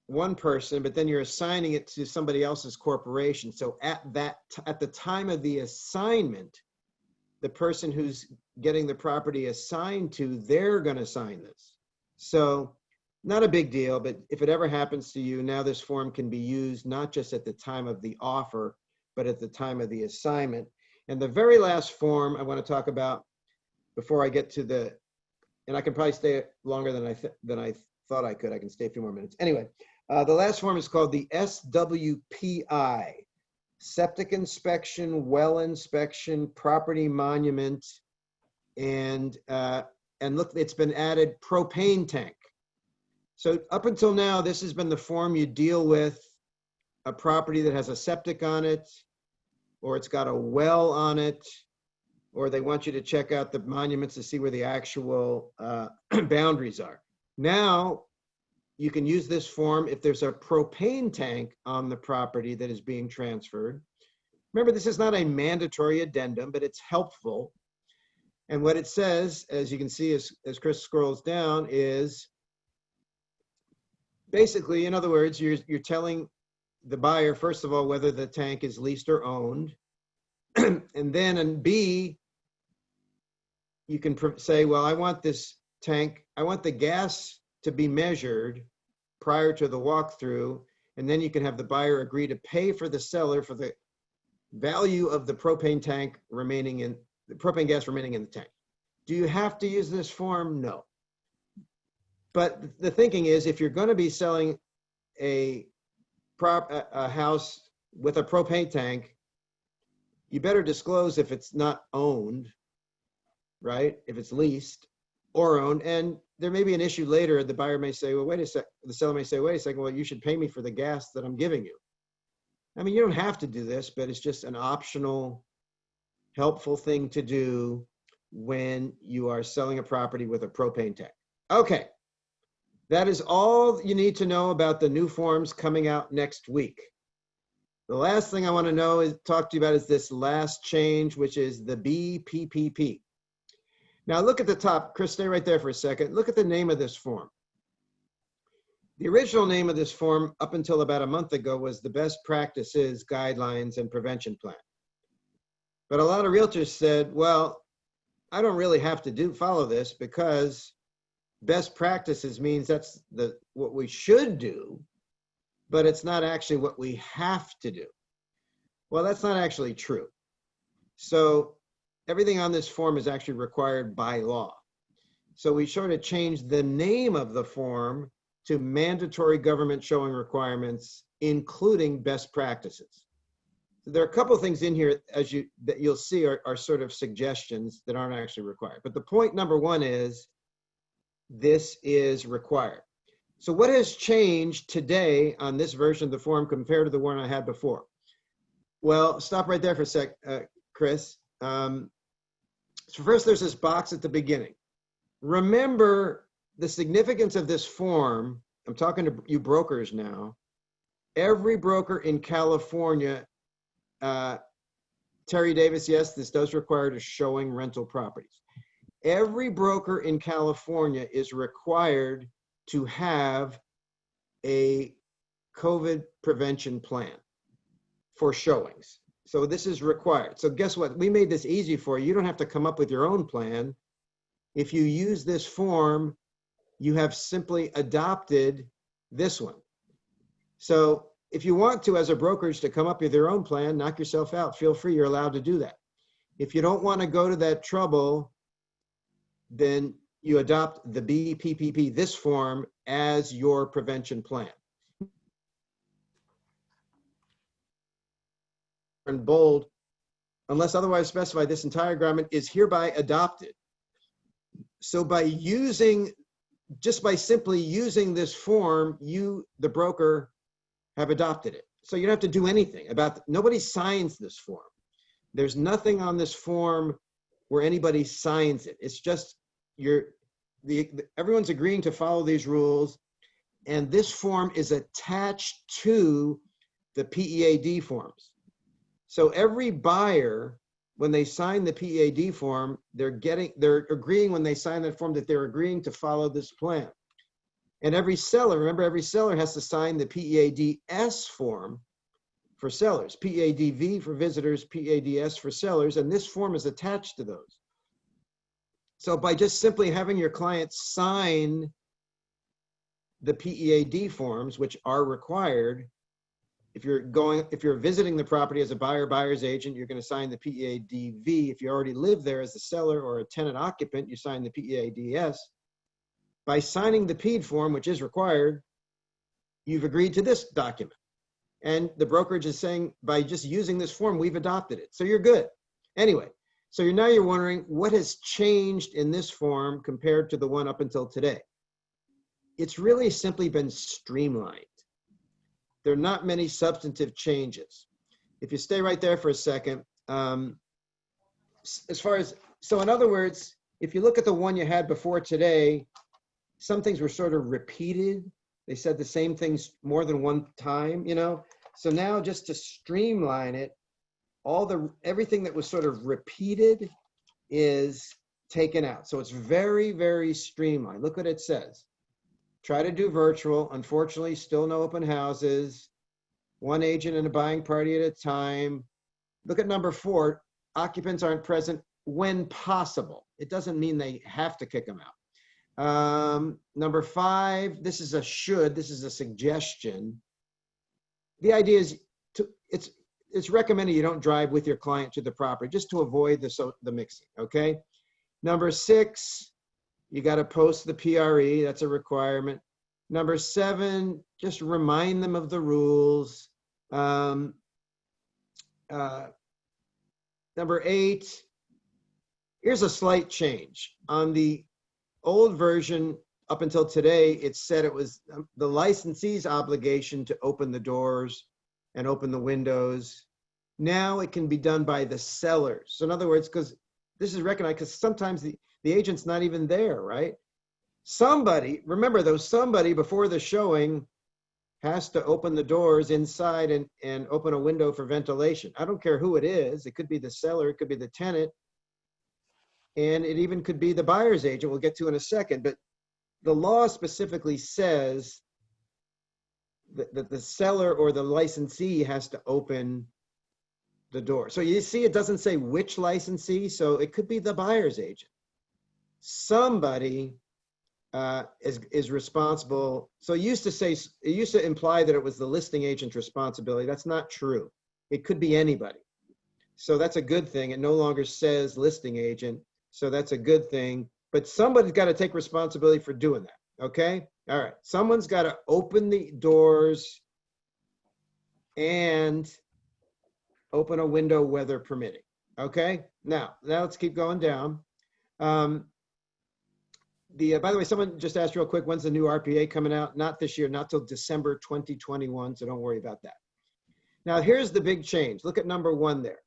one person, but then you're assigning it to somebody else's corporation. So at the time of the assignment, the person who's getting the property assigned to, they're going to sign this. So not a big deal, but if it ever happens to you, now this form can be used not just at the time of the offer, but at the time of the assignment. And the very last form I want to talk about before I get to the, and I can probably stay longer than I thought I could. I can stay a few more minutes. Anyway, the last form is called the SWPI, Septic Inspection, Well Inspection, Property Monument, and look, it's been added propane tank. So up until now, this has been the form you deal with a property that has a septic on it, or it's got a well on it, or they want you to check out the monuments to see where the actual boundaries are. Now, you can use this form if there's a propane tank on the property that is being transferred. Remember, this is not a mandatory addendum, but it's helpful. And what it says, as you can see as Chris scrolls down, is basically, in other words, you're telling the buyer, first of all, whether the tank is leased or owned. And then in B, you can say, well, I want this tank, I want the gas to be measured prior to the walkthrough. And then you can have the buyer agree to pay for the seller for the value of the propane tank remaining in, the propane gas remaining in the tank. Do you have to use this form? No. But the thinking is, if you're going to be selling a house with a propane tank, you better disclose if it's not owned, right? If it's leased or owned. And there may be an issue later. The buyer may say, well, wait a sec. The seller may say, wait a second, well, you should pay me for the gas that I'm giving you. I mean, you don't have to do this, but it's just an optional, helpful thing to do when you are selling a property with a propane tank. Okay. That is all you need to know about the new forms coming out next week. The last thing I want to talk to you about is this last change, which is the BPPP. Now look at the top. Chris, stay right there for a second. Look at the name of this form. The original name of this form up until about a month ago was the Best Practices, Guidelines, and Prevention Plan. But a lot of realtors said, well, I don't really have to follow this because best practices means that's what we should do, but it's not actually what we have to do. Well, that's not actually true. So everything on this form is actually required by law. So we sort of changed the name of the form to Mandatory Government Showing Requirements including best practices. There are a couple of things in here that you'll see are sort of suggestions that aren't actually required. But the point number one is this is required. So what has changed today on this version of the form compared to the one I had before? Well, stop right there for a sec, Chris. So first, there's this box at the beginning. Remember the significance of this form. I'm talking to you brokers now. Every broker in California, Terry Davis, yes, this does require a showing rental properties. Every broker in California is required to have a COVID prevention plan for showings. So this is required. So guess what? We made this easy for you. You don't have to come up with your own plan. If you use this form, you have simply adopted this one. So if you want to, as a brokerage, to come up with your own plan, knock yourself out. Feel free, you're allowed to do that. If you don't want to go to that trouble, then you adopt the BPPP, this form, as your prevention plan. In bold, unless otherwise specified, this entire agreement is hereby adopted. So by simply using this form, you, the broker, have adopted it. So you don't have to do anything nobody signs this form. There's nothing on this form where anybody signs it. It's just everyone's agreeing to follow these rules, and this form is attached to the PEAD forms. So every buyer, when they sign the PEAD form, they're agreeing when they sign that form that they're agreeing to follow this plan. And every seller, remember, every seller has to sign the PEADS form for sellers, PEADV for visitors, PEADS for sellers, and this form is attached to those. So by just simply having your client sign the PEAD forms, which are required, if you're visiting the property as a buyer's agent, you're going to sign the PEADV. If you already live there as a seller or a tenant occupant, you sign the PEADS. By signing the PEAD form, which is required, you've agreed to this document. And the brokerage is saying, by just using this form, we've adopted it. So you're good. Anyway, so now you're wondering what has changed in this form compared to the one up until today. It's really simply been streamlined. There are not many substantive changes. If you stay right there for a second, so in other words, if you look at the one you had before today, some things were sort of repeated. They said the same things more than one time, So now, just to streamline it, everything that was sort of repeated is taken out. So it's very, very streamlined. Look what it says. Try to do virtual. Unfortunately, still no open houses. One agent and a buying party at a time. Look at number 4. Occupants aren't present when possible. It doesn't mean they have to kick them out. Number 5, this is a should. This is a suggestion. The idea is it's recommended you don't drive with your client to the property just to avoid the mixing. Okay. Number 6. You got to post the PRE. That's a requirement. Number 7, just remind them of the rules. Number 8, here's a slight change. On the old version, up until today, it said it was the licensee's obligation to open the doors and open the windows. Now it can be done by the sellers. So in other words, because this is recognized, because sometimes the agent's not even there, right? Somebody before the showing has to open the doors inside and open a window for ventilation. I don't care who it is. It could be the seller, it could be the tenant, and it even could be the buyer's agent. We'll get to in a second. But the law specifically says that the seller or the licensee has to open the door. So you see, it doesn't say which licensee, so it could be the buyer's agent. Somebody is responsible. So it used to imply that it was the listing agent's responsibility. That's not true. It could be anybody. So that's a good thing. It no longer says listing agent. So that's a good thing. But somebody's got to take responsibility for doing that. Okay? All right. Someone's got to open the doors and open a window weather permitting. Okay, now let's keep going down. By the way, someone just asked real quick, when's the new RPA coming out? Not this year, not till December 2021, so don't worry about that. Now here's the big change. Look at number 1 there.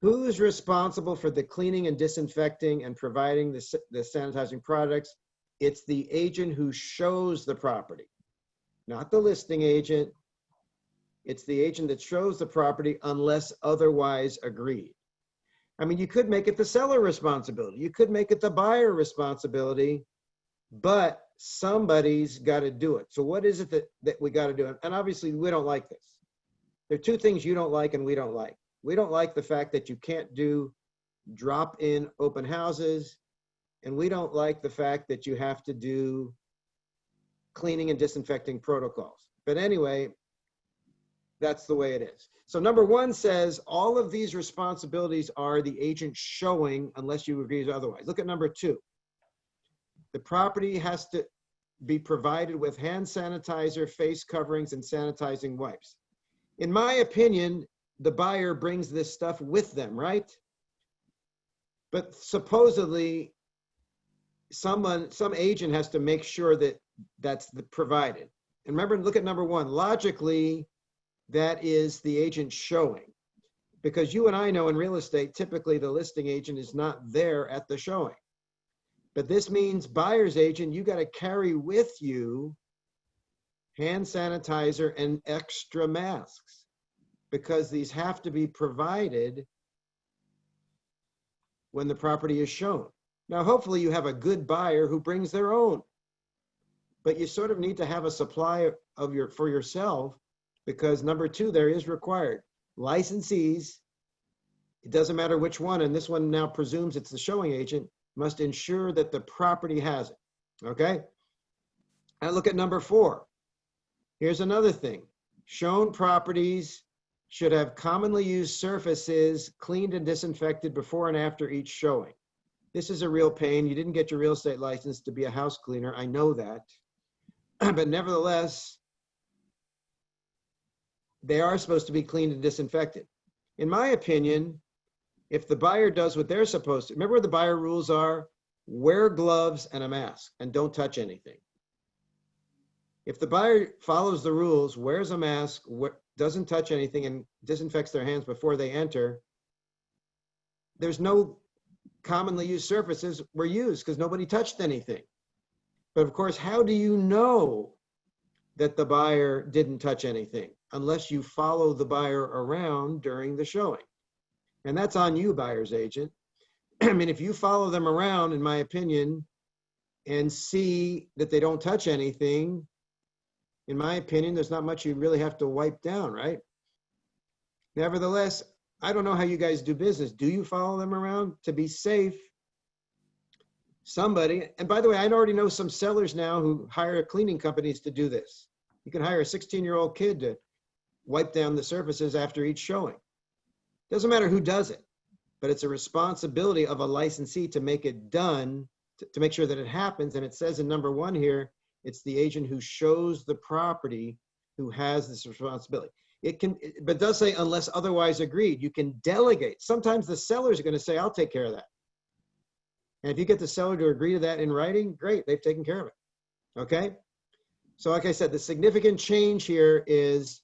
Who's responsible for the cleaning and disinfecting and providing the sanitizing products? It's the agent who shows the property, not the listing agent. It's the agent that shows the property unless otherwise agreed. I mean, you could make it the seller responsibility. You could make it the buyer responsibility, but somebody's got to do it. So what is it that we got to do? And obviously we don't like this. There are 2 things you don't like and we don't like. We don't like the fact that you can't do drop-in open houses, and we don't like the fact that you have to do cleaning and disinfecting protocols. But anyway, that's the way it is. So number 1 says all of these responsibilities are the agent showing unless you agree otherwise. Look at number 2. The property has to be provided with hand sanitizer, face coverings, and sanitizing wipes. In my opinion, the buyer brings this stuff with them, right? But supposedly some agent has to make sure that that's provided. And remember, look at number 1. Logically, that is the agent showing, because you and I know in real estate, typically the listing agent is not there at the showing. But this means buyer's agent, you got to carry with you hand sanitizer and extra masks, because these have to be provided when the property is shown. Now, hopefully you have a good buyer who brings their own, but you sort of need to have a supply for yourself, because number 2 there is required. Licensees, it doesn't matter which one, and this one now presumes it's the showing agent, must ensure that the property has it, okay? And look at number 4. Here's another thing. Shown properties should have commonly used surfaces cleaned and disinfected before and after each showing. This is a real pain. You didn't get your real estate license to be a house cleaner. I know that. But nevertheless, they are supposed to be cleaned and disinfected. In my opinion, if the buyer does what they're supposed to, remember what the buyer rules are? Wear gloves and a mask and don't touch anything. If the buyer follows the rules, wears a mask, doesn't touch anything, and disinfects their hands before they enter, there's no commonly used surfaces were used because nobody touched anything. But of course, how do you know that the buyer didn't touch anything? Unless you follow the buyer around during the showing. And that's on you, buyer's agent. I mean, if you follow them around, in my opinion, and see that they don't touch anything, in my opinion, there's not much you really have to wipe down, right? Nevertheless, I don't know how you guys do business. Do you follow them around to be safe? Somebody, and by the way, I already know some sellers now who hire cleaning companies to do this. You can hire a 16-year-old kid to wipe down the surfaces after each showing. Doesn't matter who does it, but it's a responsibility of a licensee to make it done, to make sure that it happens. And it says in number 1 here, it's the agent who shows the property who has this responsibility. It can, but it does say unless otherwise agreed. You can delegate. Sometimes the sellers are going to say, I'll take care of that. And if you get the seller to agree to that in writing, great, they've taken care of it. Okay? So like I said, the significant change here is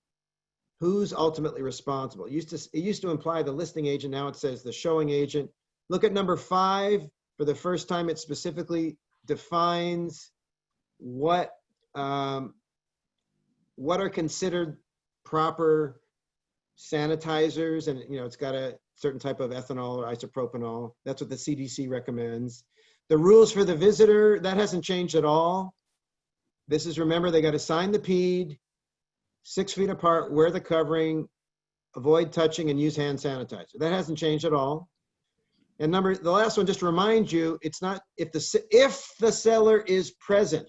who's ultimately responsible. It used to imply the listing agent, now it says the showing agent. Look at number 5. For the first time, it specifically defines what are considered proper sanitizers, and it's got a certain type of ethanol or isopropanol. That's what the CDC recommends. The rules for the visitor, that hasn't changed at all. This is, remember, they got to sign the PED, 6 feet apart, wear the covering, avoid touching, and use hand sanitizer. That hasn't changed at all. And the last one, just to remind you, it's not, if the seller is present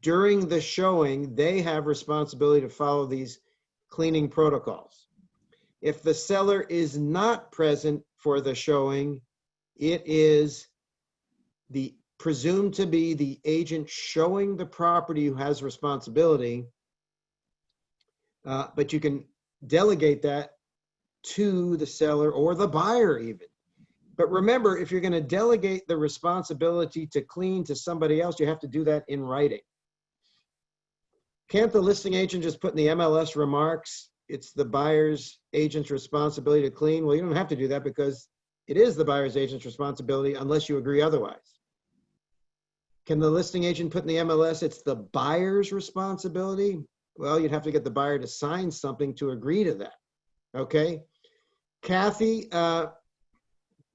during the showing, they have responsibility to follow these cleaning protocols. If the seller is not present for the showing, it is presumed to be the agent showing the property who has responsibility. But you can delegate that to the seller or the buyer even. But remember, if you're going to delegate the responsibility to clean to somebody else, you have to do that in writing. Can't the listing agent just put in the MLS remarks, it's the buyer's agent's responsibility to clean? Well, you don't have to do that because it is the buyer's agent's responsibility unless you agree otherwise. Can the listing agent put in the MLS, it's the buyer's responsibility? Well, you'd have to get the buyer to sign something to agree to that. Okay. Kathy,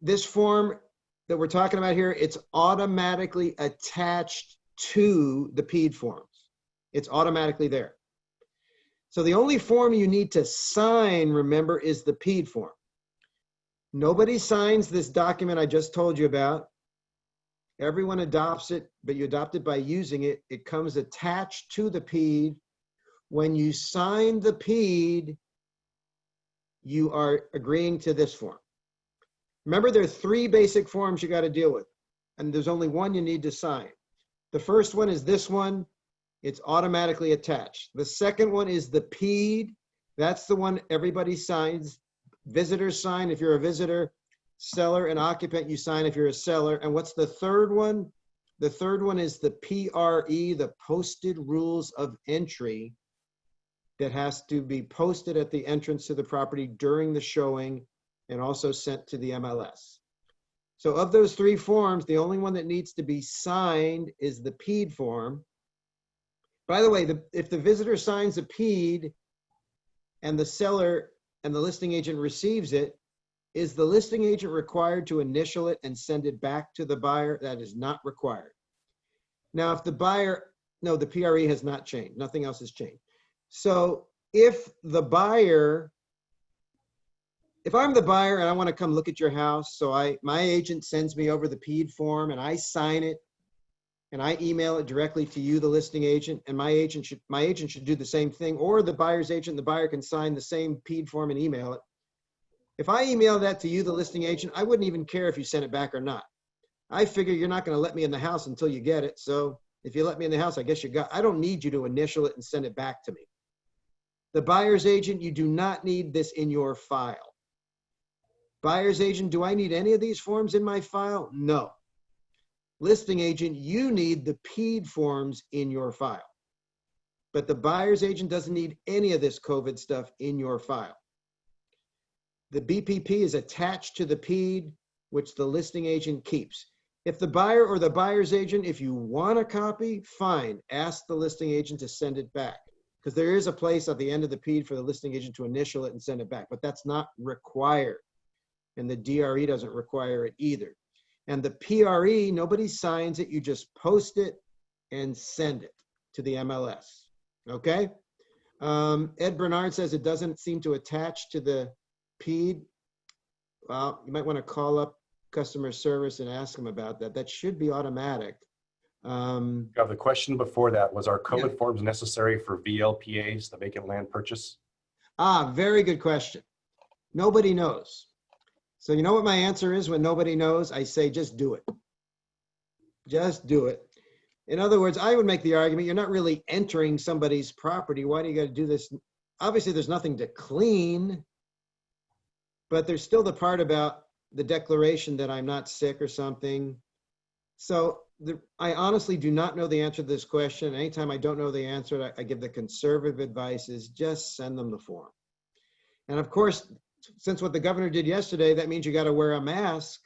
this form that we're talking about here, it's automatically attached to the PED forms. It's automatically there. So the only form you need to sign, remember, is the PED form. Nobody signs this document I just told you about. Everyone adopts it, but you adopt it by using it. It comes attached to the PED. When you sign the PED, you are agreeing to this form. Remember, there are 3 basic forms you got to deal with, and there's only one you need to sign. The first one is this one. It's automatically attached. The second one is the PED. That's the one everybody signs. Visitors sign if you're a visitor. Seller and occupant, you sign if you're a seller. And what's the third one? The third one is the PRE, the posted rules of entry, that has to be posted at the entrance to the property during the showing and also sent to the MLS. So of those 3 forms, the only one that needs to be signed is the PED form. By the way, if the visitor signs a PED and the seller and the listing agent receives it, is the listing agent required to initial it and send it back to the buyer? That is not required. Now, if the buyer, no, the PRE has not changed. Nothing else has changed. So if I'm the buyer and I want to come look at your house, so my agent sends me over the PED form and I sign it and I email it directly to you, the listing agent, and my agent should do the same thing, or the buyer's agent, the buyer can sign the same PED form and email it. If I email that to you, the listing agent, I wouldn't even care if you sent it back or not. I figure you're not going to let me in the house until you get it. So if you let me in the house, I guess I don't need you to initial it and send it back to me. The buyer's agent, you do not need this in your file. Buyer's agent, do I need any of these forms in my file? No. Listing agent, you need the PED forms in your file. But the buyer's agent doesn't need any of this COVID stuff in your file. The BPP is attached to the PED, which the listing agent keeps. If the buyer or the buyer's agent, if you want a copy, fine, ask the listing agent to send it back. Because there is a place at the end of the PED for the listing agent to initial it and send it back, but that's not required. And the DRE doesn't require it either. And the PRE, nobody signs it, you just post it and send it to the MLS, okay? Ed Bernard says it doesn't seem to attach to the PED. Well, you might want to call up customer service and ask them about that. That should be automatic. The question before that was, are COVID forms necessary for VLPAs, the vacant land purchase? Very good question. Nobody knows. So you know what my answer is when nobody knows? I say, just do it. Just do it. In other words, I would make the argument, you're not really entering somebody's property. Why do you got to do this? Obviously, there's nothing to clean, but there's still the part about the declaration that I'm not sick or something. So I honestly do not know the answer to this question. Anytime I don't know the answer, I give the conservative advice is just send them the form. And of course, since what the governor did yesterday, that means you got to wear a mask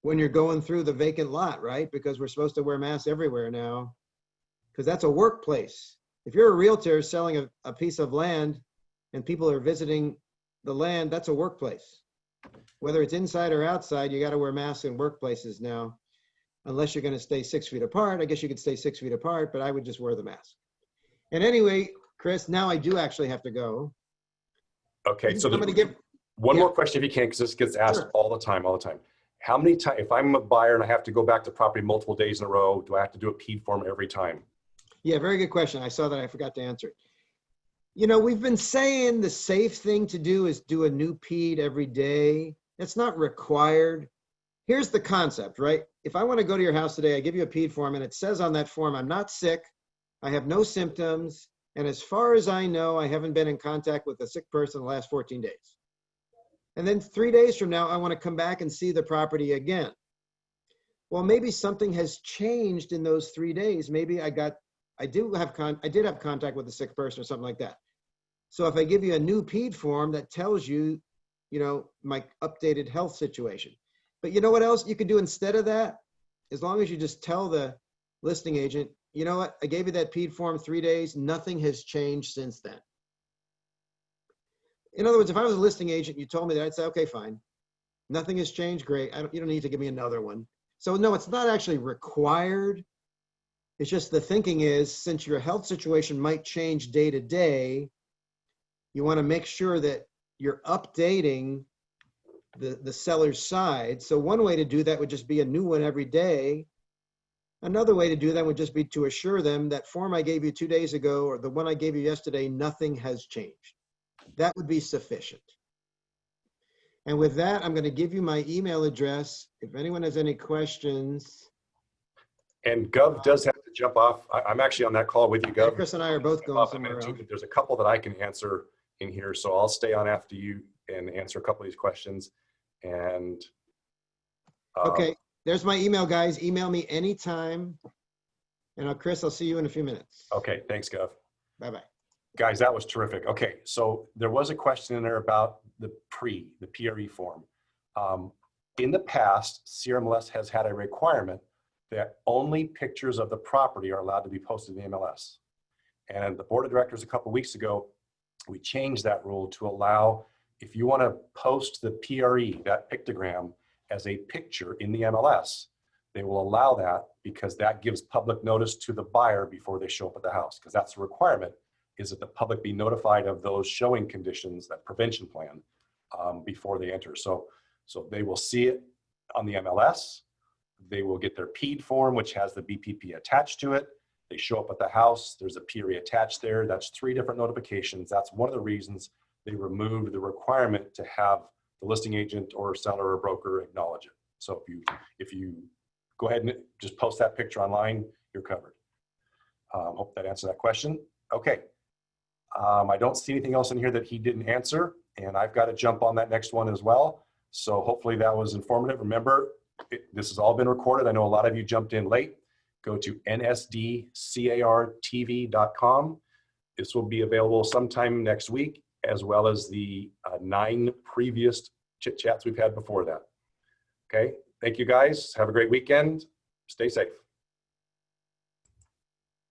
when you're going through the vacant lot, right? Because we're supposed to wear masks everywhere now, because that's a workplace. If you're a realtor selling a piece of land and people are visiting the land, that's a workplace. Whether it's inside or outside, you got to wear masks in workplaces now, unless you're going to stay 6 feet apart. I guess you could stay 6 feet apart, but I would just wear the mask. And anyway, Chris, now I do actually have to go. Okay, so I'm going to give one more question if you can, because this gets asked all the time. How many times, if I'm a buyer and I have to go back to property multiple days in a row, do I have to do a PED form every time? Yeah, very good question. I saw that. I forgot to answer it. You know, we've been saying the safe thing to do is do a new PED every day. It's not required. Here's the concept, right? If I want to go to your house today, I give you a PED form and it says on that form, I'm not sick. I have no symptoms. And as far as I know, I haven't been in contact with a sick person in the last 14 days. And then 3 days from now, I want to come back and see the property again. Well, maybe something has changed in those 3 days. Maybe I did have contact with a sick person or something like that. So if I give you a new PED form that tells you, my updated health situation. But you know what else you could do instead of that? As long as you just tell the listing agent, you know what, I gave you that PED form 3 days, nothing has changed since then. In other words, if I was a listing agent, you told me that, I'd say, okay, fine. Nothing has changed, great. You don't need to give me another one. So no, it's not actually required. It's just the thinking is, since your health situation might change day to day, you want to make sure that you're updating the seller's side. So one way to do that would just be a new one every day. Another way to do that would just be to assure them that form I gave you 2 days ago or the one I gave you yesterday, nothing has changed. That would be sufficient. And with that, I'm going to give you my email address. If anyone has any questions. And Gov does have to jump off. I'm actually on that call with you, Gov. Chris and I are both going somewhere else. There's a couple that I can answer in here, so I'll stay on after you and answer a couple of these questions. And okay, there's my email, guys. Email me anytime. And Chris, I'll see you in a few minutes. Okay, thanks, Gov. Bye-bye. Guys, that was terrific. Okay, so there was a question in there about the PRE form. In the past, CRMLS has had a requirement that only pictures of the property are allowed to be posted in the MLS. And the board of directors a couple of weeks ago, we changed that rule to allow, if you want to post the PRE, that pictogram, as a picture in the MLS, they will allow that because that gives public notice to the buyer before they show up at the house, because that's the requirement, is that the public be notified of those showing conditions, that prevention plan, before they enter. So they will see it on the MLS. They will get their PED form, which has the BPP attached to it. They show up at the house. There's a PRE attached there. That's 3 different notifications. That's one of the reasons they removed the requirement to have the listing agent or seller or broker acknowledge it. So if you go ahead and just post that picture online, you're covered. Hope that answered that question. Okay. I don't see anything else in here that he didn't answer, and I've got to jump on that next one as well. So hopefully that was informative. Remember, this has all been recorded. I know a lot of you jumped in late. Go to nsdcartv.com. This will be available sometime next week, as well as the 9 previous chit chats we've had before that. Okay, thank you guys. Have a great weekend. Stay safe.